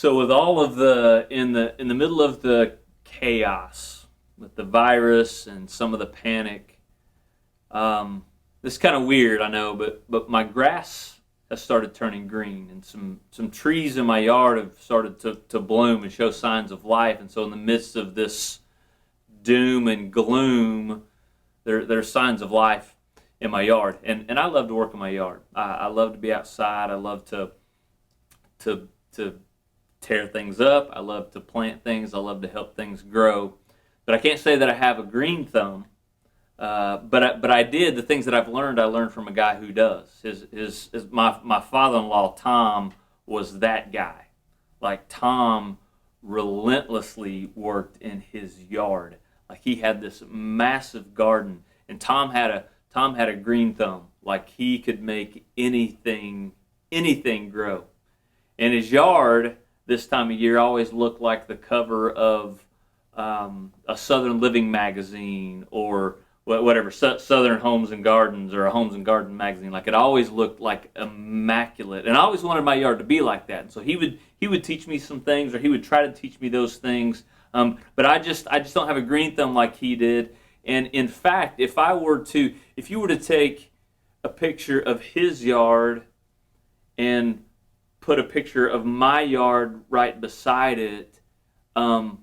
So with all of the in the middle of the chaos with the virus and some of the panic, this is kind of weird, I know, but my grass has started turning green, and some trees in my yard have started to bloom and show signs of life. And so in the midst of this doom and gloom, there's signs of life in my yard, and I love to work in my yard. I love to be outside. I love to tear things up. I love to plant things. I love to help things grow. But I can't say that I have a green thumb. But I did the things that I've learned. I learned from a guy who does. My father-in-law Tom was that guy. Like Tom relentlessly worked in his yard. Like he had this massive garden, and Tom had a green thumb. Like he could make anything grow. And his yard this time of year always looked like the cover of a Southern Living magazine, or whatever, Southern Homes and Gardens, or a Homes and Garden magazine. Like it always looked like immaculate, and I always wanted my yard to be like that. And so he would teach me some things, or he would try to teach me those things. But I just don't have a green thumb like he did. And in fact, if you were to take a picture of his yard and put a picture of my yard right beside it, the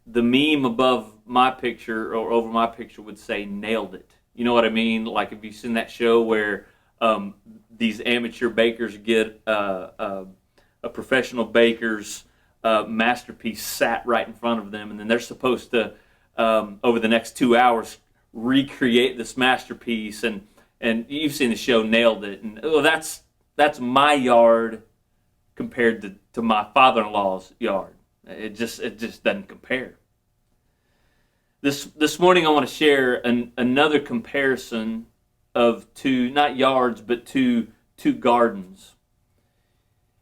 meme above my picture or over my picture would say "nailed it." You know what I mean? Like, if you've seen that show where these amateur bakers get a professional baker's masterpiece sat right in front of them, and then they're supposed to over the next 2 hours recreate this masterpiece. And you've seen the show "Nailed It," and that's my yard compared to my father-in-law's yard. It just doesn't compare. This morning I want to share another comparison of two, not yards, but two gardens.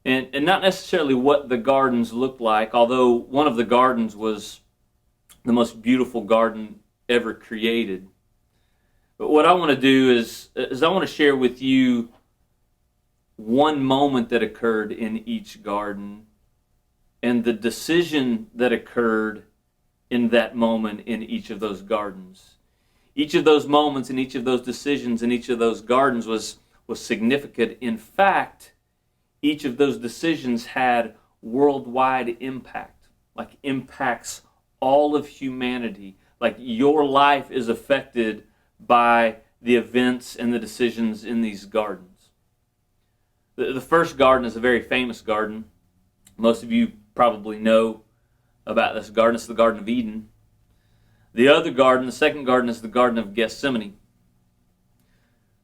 And not necessarily what the gardens looked like, although one of the gardens was the most beautiful garden ever created. But what I want to do is I want to share with you one moment that occurred in each garden, and the decision that occurred in that moment in each of those gardens. Each of those moments and each of those decisions in each of those gardens was significant. In fact, each of those decisions had worldwide impact, like impacts all of humanity. Like your life is affected by the events and the decisions in these gardens. The first garden is a very famous garden. Most of you probably know about this garden. It's the Garden of Eden. The other garden, the second garden, is the Garden of Gethsemane.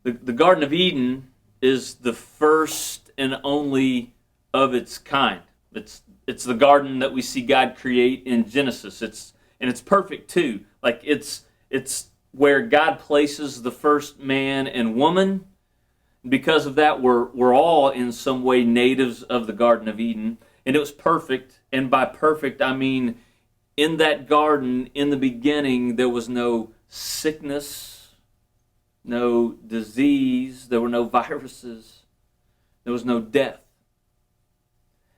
The Garden of Eden is the first and only of its kind. It's the garden that we see God create in Genesis. It's perfect too. Like it's where God places the first man and woman. Because of that, we're all in some way natives of the Garden of Eden. And it was perfect. And by perfect, I mean in that garden, in the beginning, there was no sickness, no disease, there were no viruses, there was no death.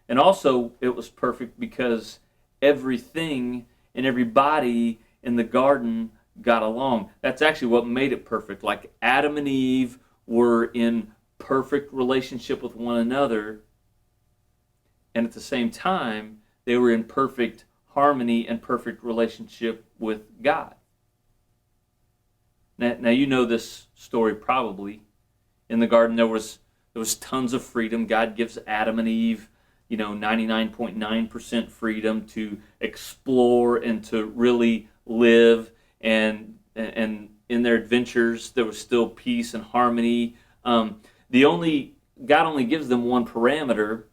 And also, it was perfect because everything and everybody in the garden got along. That's actually what made it perfect. Like Adam and Eve were in perfect relationship with one another, and at the same time, they were in perfect harmony and perfect relationship with God. Now you know this story probably. In the garden, there was tons of freedom. God gives Adam and Eve, 99.9% freedom to explore and to really live, and in their adventures, there was still peace and harmony. God only gives them one parameter,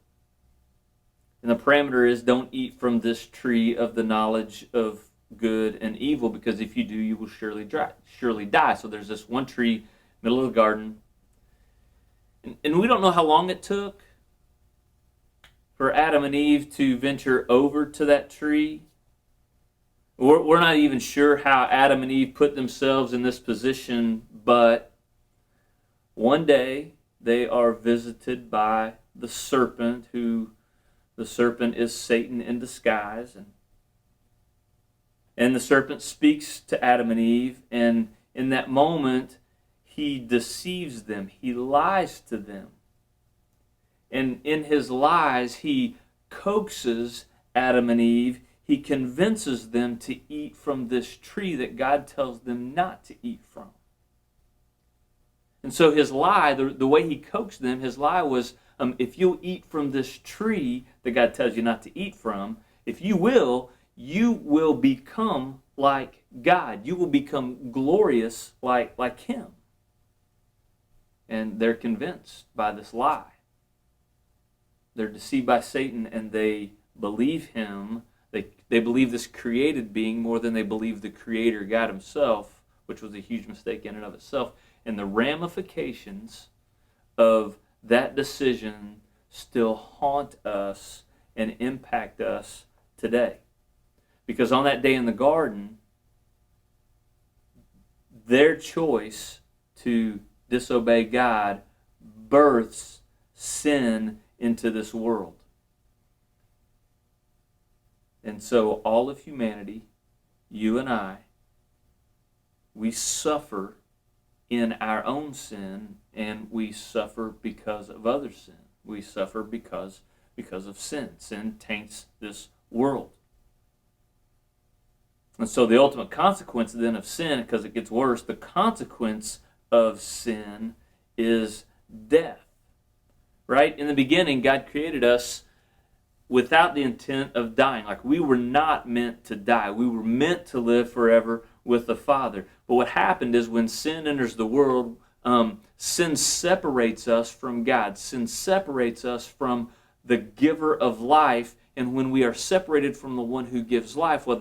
and the parameter is don't eat from this tree of the knowledge of good and evil, because if you do, you will surely die. So there's this one tree, middle of the garden, and we don't know how long it took for Adam and Eve to venture over to that tree. We're not even sure how Adam and Eve put themselves in this position, but one day they are visited by the serpent, who The serpent is Satan in disguise. And the serpent speaks to Adam and Eve, and in that moment, he deceives them. He lies to them. And in his lies, he coaxes Adam and Eve. He convinces them to eat from this tree that God tells them not to eat from. And so his lie, the way he coaxed them, his lie was, if you'll eat from this tree that God tells you not to eat from, if you will become like God. You will become glorious like him. And they're convinced by this lie. They're deceived by Satan, and they believe him. They believe this created being more than they believe the Creator, God himself, which was a huge mistake in and of itself. And the ramifications of that decision still haunt us and impact us today. Because on that day in the garden, their choice to disobey God births sin into this world. And so all of humanity, you and I, we suffer in our own sin, and we suffer because of other sin. We suffer because of sin. Sin taints this world. And so the ultimate consequence then of sin, because it gets worse, the consequence of sin is death. Right? In the beginning, God created us without the intent of dying. Like, we were not meant to die. We were meant to live forever with the Father. But what happened is when sin enters the world, sin separates us from God. Sin separates us from the giver of life. And when we are separated from the one who gives life, well,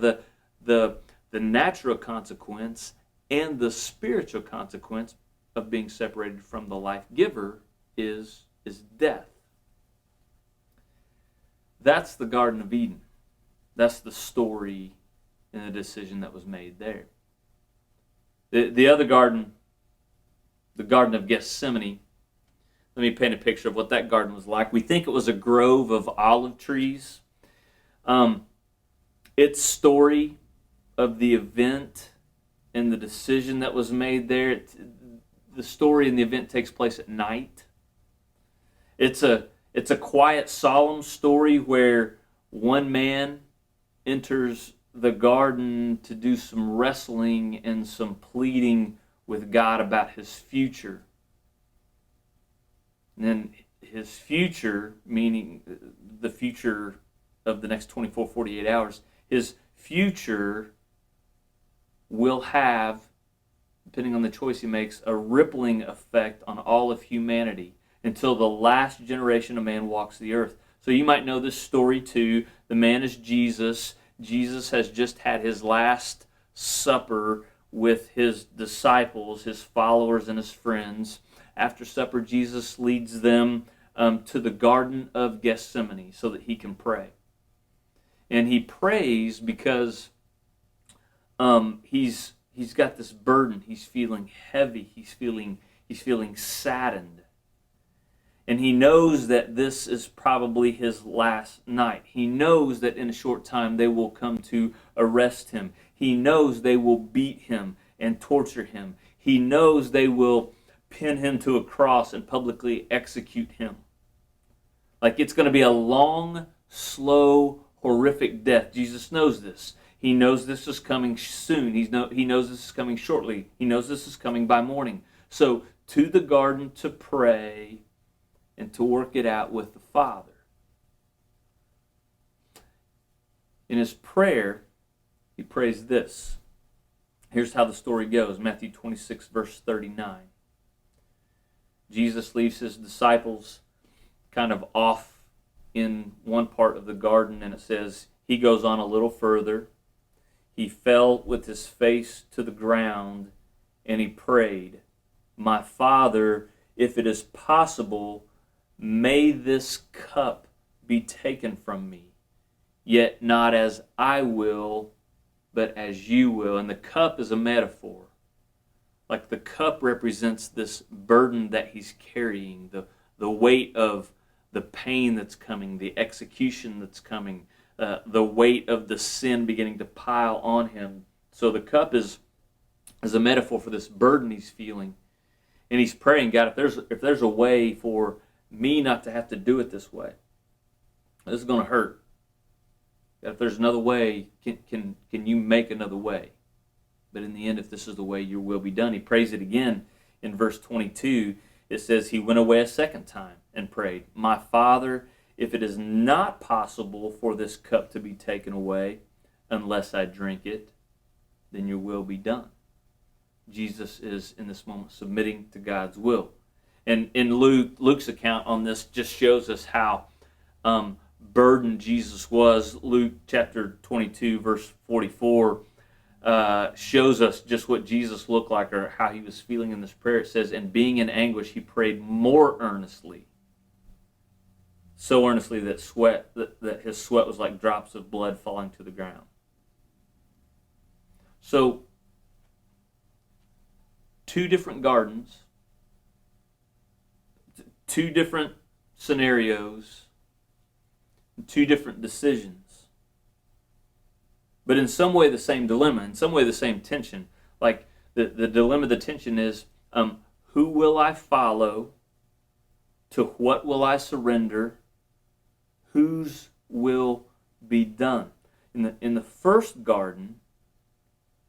the natural consequence and the spiritual consequence of being separated from the life giver is death. That's the Garden of Eden. That's the story and the decision that was made there. The other garden, the Garden of Gethsemane, let me paint a picture of what that garden was like. We think it was a grove of olive trees. Its story of the event and the decision that was made there, the story and the event takes place at night. It's a quiet, solemn story where one man enters the garden to do some wrestling and some pleading with God about his future. And then his future, meaning the future of the next 24, 48 hours, his future will have, depending on the choice he makes, a rippling effect on all of humanity until the last generation of man walks the earth. So you might know this story too. The man is Jesus. Jesus has just had his last supper with his disciples, his followers, and his friends. After supper, Jesus leads them to the Garden of Gethsemane so that he can pray. And he prays because he's got this burden. He's feeling heavy. He's feeling saddened. And he knows that this is probably his last night. He knows that in a short time they will come to arrest him. He knows they will beat him and torture him. He knows they will pin him to a cross and publicly execute him. Like, it's going to be a long, slow, horrific death. Jesus knows this. He knows this is coming soon. He knows this is coming shortly. He knows this is coming by morning. So, to the garden to pray and to work it out with the Father. In his prayer, he prays this. Here's how the story goes. Matthew 26, verse 39. Jesus leaves his disciples kind of off in one part of the garden, and it says, he goes on a little further. He fell with his face to the ground, and he prayed, "My Father, if it is possible, may this cup be taken from me, yet not as I will, but as you will." And the cup is a metaphor. Like, the cup represents this burden that he's carrying, the weight of the pain that's coming, the execution that's coming, the weight of the sin beginning to pile on him. So the cup is a metaphor for this burden he's feeling. And he's praying, God, if there's a way for me not to have to do it this way, this is going to hurt. God, if there's another way, can you make another way? But in the end, if this is the way, your will be done. He prays it again in verse 22. It says, he went away a second time and prayed, my Father, if it is not possible for this cup to be taken away unless I drink it, then your will be done. Jesus is, in this moment, submitting to God's will. And in Luke's account on this just shows us how burdened Jesus was. Luke chapter 22, verse 44, shows us just what Jesus looked like or how he was feeling in this prayer. It says, and being in anguish, he prayed more earnestly, so earnestly that his sweat was like drops of blood falling to the ground. So, two different gardens, two different scenarios, two different decisions. But in some way the same dilemma, in some way the same tension. Like the dilemma, the tension is, who will I follow? To what will I surrender? Whose will be done? In the first garden,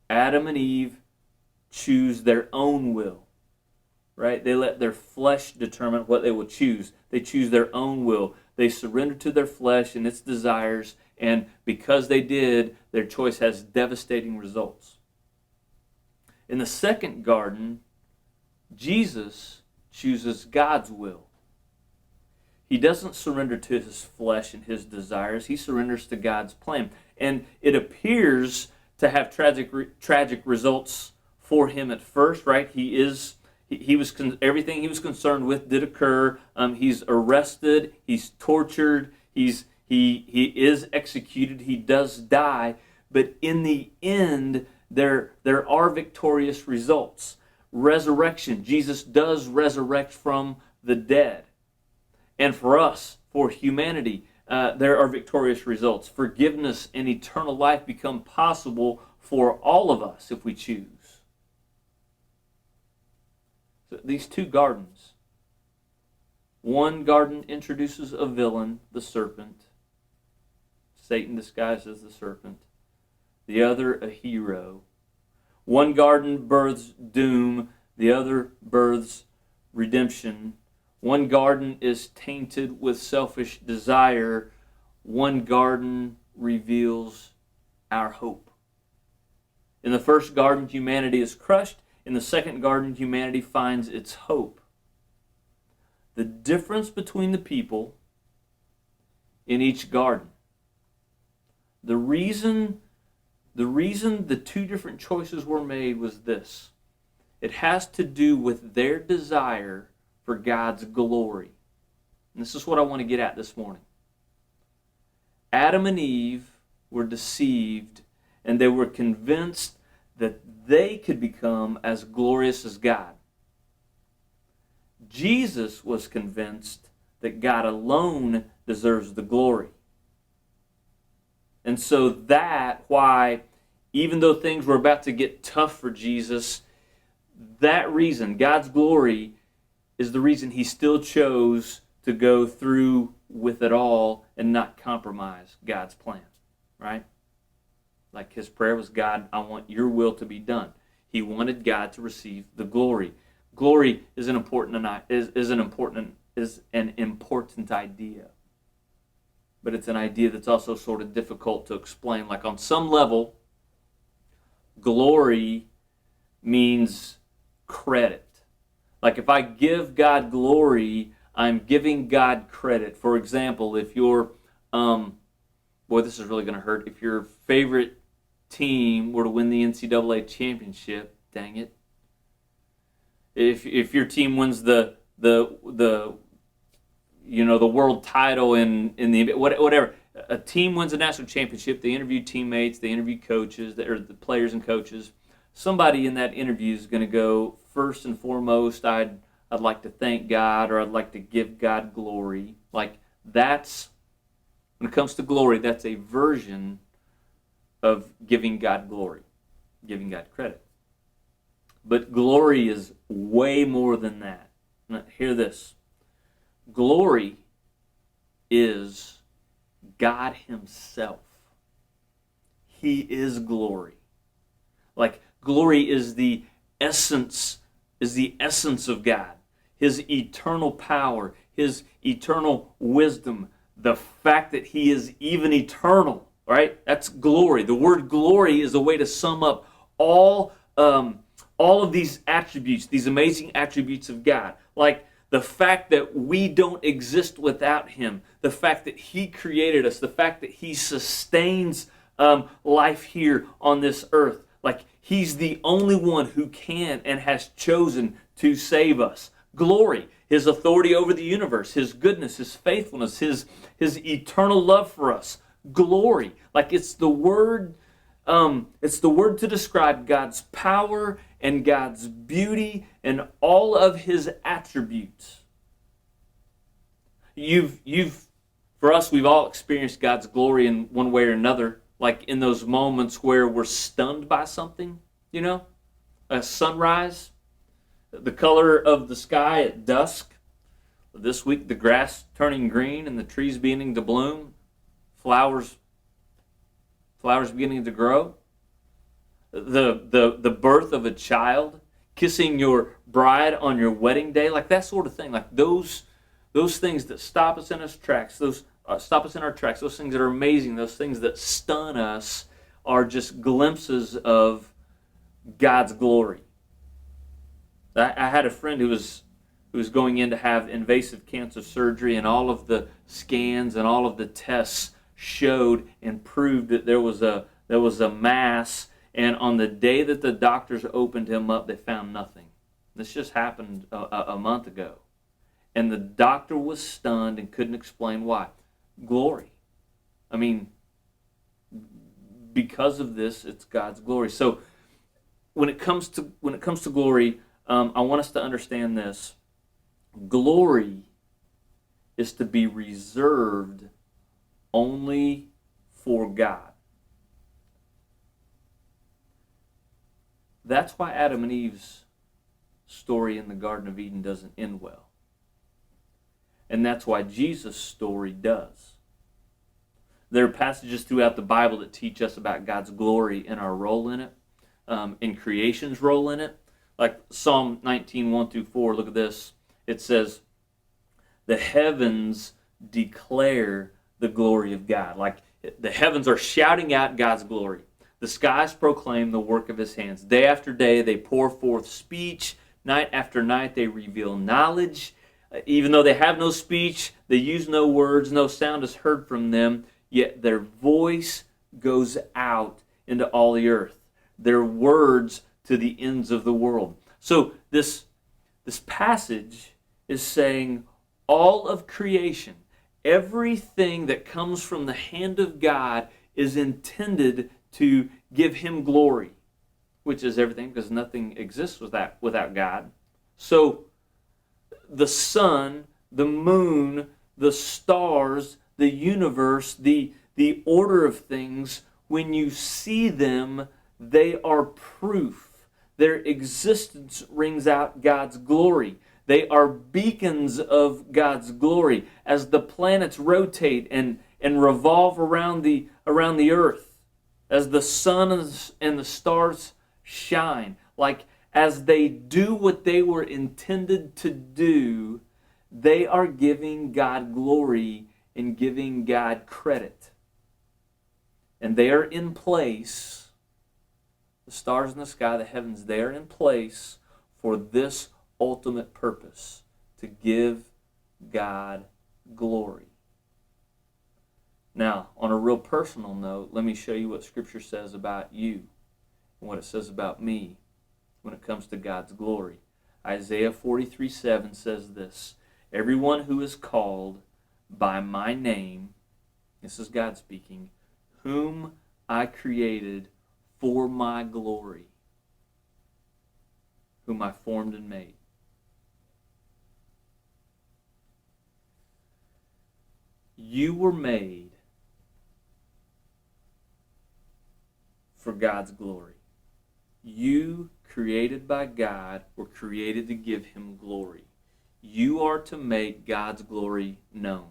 Adam and Eve choose their own will, right? They let their flesh determine what they will choose. They choose their own will. They surrender to their flesh and its desires, and because they did, their choice has devastating results. In the second garden, Jesus chooses God's will. He doesn't surrender to his flesh and his desires. He surrenders to God's plan. And it appears to have tragic results for him at first, right? Everything he was concerned with did occur. He's arrested. He's tortured. He is executed. He does die. But in the end, there are victorious results. Resurrection. Jesus does resurrect from the dead. And for us, for humanity, there are victorious results. Forgiveness and eternal life become possible for all of us if we choose. So these two gardens. One garden introduces a villain, the serpent. Satan disguised as the serpent. The other, a hero. One garden births doom. The other births redemption. One garden is tainted with selfish desire. One garden reveals our hope. In the first garden, humanity is crushed. In the second garden, humanity finds its hope. The difference between the people in each garden. The reason the two different choices were made was this. It has to do with their desire for God's glory. And this is what I want to get at this morning. Adam and Eve were deceived, and they were convinced that they could become as glorious as God. Jesus was convinced that God alone deserves the glory. And so why, even though things were about to get tough for Jesus, that reason, God's glory, is the reason he still chose to go through with it all and not compromise God's plan, right? Like his prayer was, God, I want your will to be done. He wanted God to receive the glory. Glory is an important idea. But it's an idea that's also sort of difficult to explain. Like on some level, glory means credit. Like if I give God glory, I'm giving God credit. For example, if your, this is really going to hurt. If your favorite team were to win the NCAA championship, dang it. If your team wins the world title in the whatever, a team wins a national championship, they interview teammates, they interview coaches, or the players and coaches. Somebody in that interview is going to go, first and foremost, I'd like to thank God, or I'd like to give God glory. Like, that's, when it comes to glory, that's a version of giving God glory, giving God credit. But glory is way more than that. Now, hear this. Glory is God himself. He is glory. Like, glory is the essence of God. His eternal power, his eternal wisdom, the fact that he is even eternal, right? That's glory. The word glory is a way to sum up all of these attributes, these amazing attributes of God. Like the fact that we don't exist without him, the fact that he created us, the fact that he sustains life here on this earth. Like, he's the only one who can and has chosen to save us. Glory, his authority over the universe, his goodness, his faithfulness, his eternal love for us. Glory, like it's the word to describe God's power and God's beauty and all of his attributes. For us, we've all experienced God's glory in one way or another, like in those moments where we're stunned by something, a sunrise, the color of the sky at dusk. This week, the grass turning green and the trees beginning to bloom, flowers beginning to grow, the birth of a child, kissing your bride on your wedding day, like that sort of thing. Like those things that stop us in our tracks, those things that are amazing, those things that stun us, are just glimpses of God's glory. I had a friend who was going in to have invasive cancer surgery, and all of the scans and all of the tests showed and proved that there was a mass, and on the day that the doctors opened him up, they found nothing. This just happened a month ago. And the doctor was stunned and couldn't explain why. Glory. I mean, because of this, it's God's glory. So when it comes to glory, I want us to understand this. Glory is to be reserved only for God. That's why Adam and Eve's story in the Garden of Eden doesn't end well. And that's why Jesus' story does. There are passages throughout the Bible that teach us about God's glory and our role in it, in creation's role in it. Like Psalm 19, 1-4, look at this. It says, the heavens declare the glory of God. Like the heavens are shouting out God's glory. The skies proclaim the work of his hands. Day after day they pour forth speech. Night after night they reveal knowledge. Even though they have no speech, they use no words, no sound is heard from them, yet their voice goes out into all the earth. Their words to the ends of the world. So this passage is saying all of creation, everything that comes from the hand of God is intended to give him glory, which is everything, because nothing exists without God. So the sun, the moon, the stars, the universe, the order of things, when you see them, they are proof. Their existence rings out God's glory. They are beacons of God's glory as the planets rotate and revolve around the earth, as the sun and the stars shine. Like, as they do what they were intended to do, they are giving God glory and giving God credit. And they are in place, the stars in the sky, the heavens, they are in place for this ultimate purpose, to give God glory. Now, on a real personal note, let me show you what Scripture says about you and what it says about me when it comes to God's glory. Isaiah 43:7 says this, everyone who is called by my name, this is God speaking, whom I created for my glory, whom I formed and made. You were made for God's glory. You, created by God, were created to give him glory. You are to make God's glory known.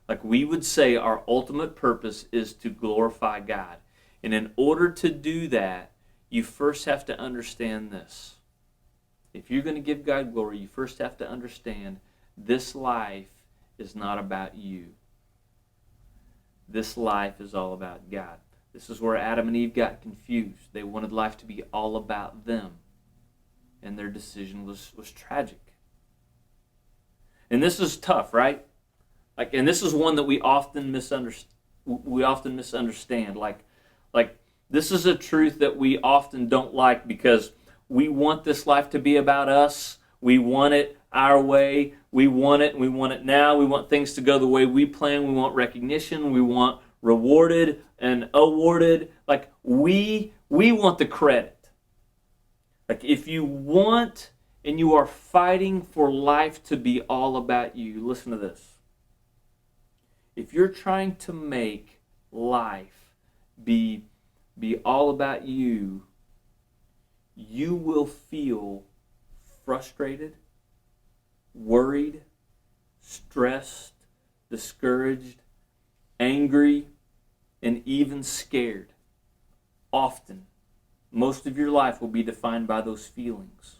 Like we would say, our ultimate purpose is to glorify God. And in order to do that, you first have to understand this. If you're going to give God glory, you first have to understand this life is not about you. This life is all about God. This is where Adam and Eve got confused. They wanted life to be all about them. And their decision was tragic. And this is tough, right? And this is one that we often misunderstand. Like this is a truth that we often don't like because we want this life to be about us. We want it our way. We want it, and we want it now. We want things to go the way we plan. We want recognition. We want rewarded and awarded. Like we want the credit. Like if you want and you are fighting for life to be all about you, listen to this. If you're trying to make life be all about you, you will feel frustrated, worried, stressed, discouraged, angry, and even scared. Often, most of your life will be defined by those feelings.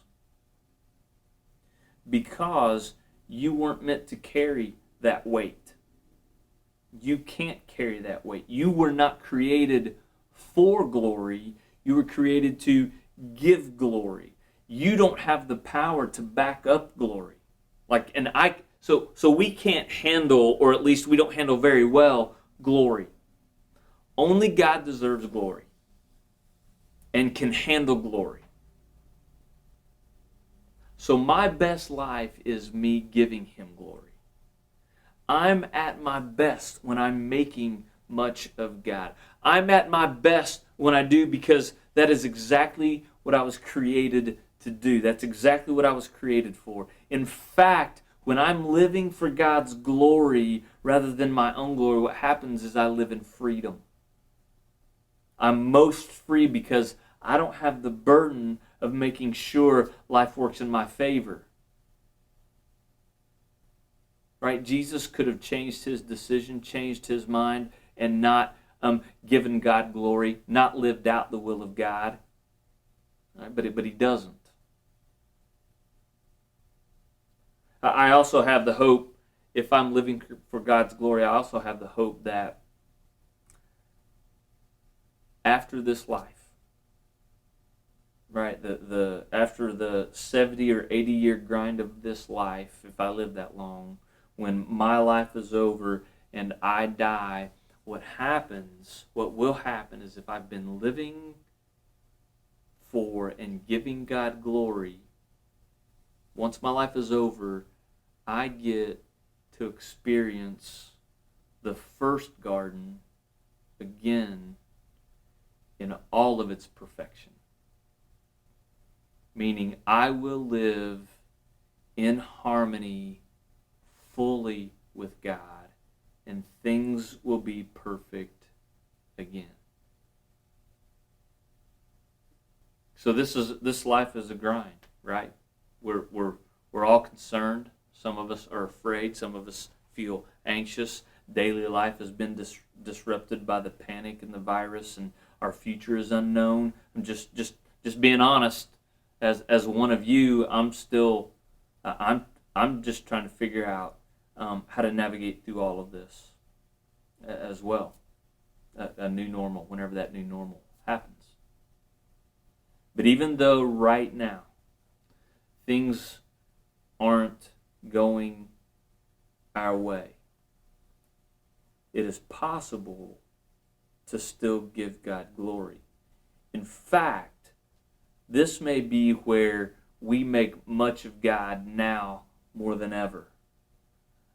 Because you weren't meant to carry that weight. You can't carry that weight. You were not created for glory. You were created to give glory. You don't have the power to back up glory. So we can't handle, or at least we don't handle very well, glory. Only God deserves glory and can handle glory. So my best life is me giving him glory. I'm at my best when I'm making much of God. I'm at my best when I do because that is exactly what I was created to do. That's exactly what I was created for. In fact, when I'm living for God's glory rather than my own glory, what happens is I live in freedom. I'm most free because I don't have the burden of making sure life works in my favor. Right? Jesus could have changed his decision, changed his mind, and not given God glory, not lived out the will of God. Right? But he doesn't. I also have the hope, if I'm living for God's glory, I also have the hope that after this life, right, after the 70 or 80 year grind of this life, if I live that long, when my life is over and I die, what will happen is if I've been living for and giving God glory, once my life is over, I get to experience the first garden again in all of its perfection. Meaning I will live in harmony fully with God, and things will be perfect again. So this life is a grind, right? We're all concerned. Some of us are afraid. Some of us feel anxious. Daily life has been disrupted by the panic and the virus, and our future is unknown. I'm just being honest. As one of you, I'm just trying to figure out how to navigate through all of this as well. A new normal, whenever that new normal happens. But even though right now things aren't going our way, it is possible to still give God glory. In fact, this may be where we make much of God now more than ever.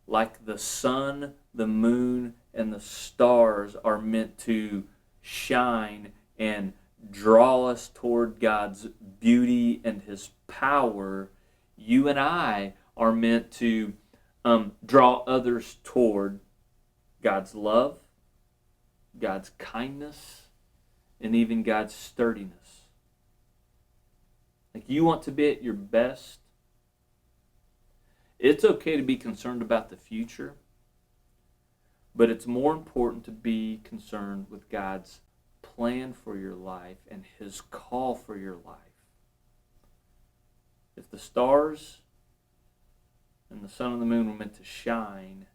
Like the sun, the moon, and the stars are meant to shine and draw us toward God's beauty and his power, you and I are meant to draw others toward God's love, God's kindness, and even God's sturdiness. Like, you want to be at your best. It's okay to be concerned about the future, but it's more important to be concerned with God's plan for your life and His call for your life. If the stars and the sun and the moon were meant to shine,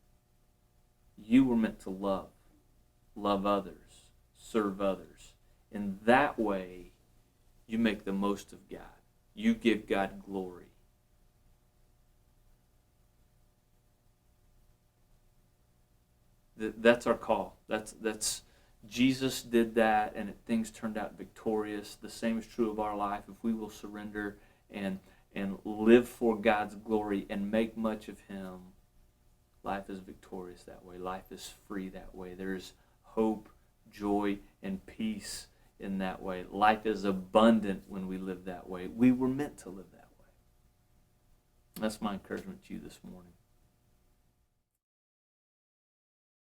you were meant to love others, serve others. In that way, you make the most of God. You give God glory. That's our call. That's Jesus did that, and things turned out victorious. The same is true of our life. If we will surrender and live for God's glory and make much of Him, life is victorious that way. Life is free that way. There's hope, joy, and peace in that way. Life is abundant when we live that way. We were meant to live that way. That's my encouragement to you this morning.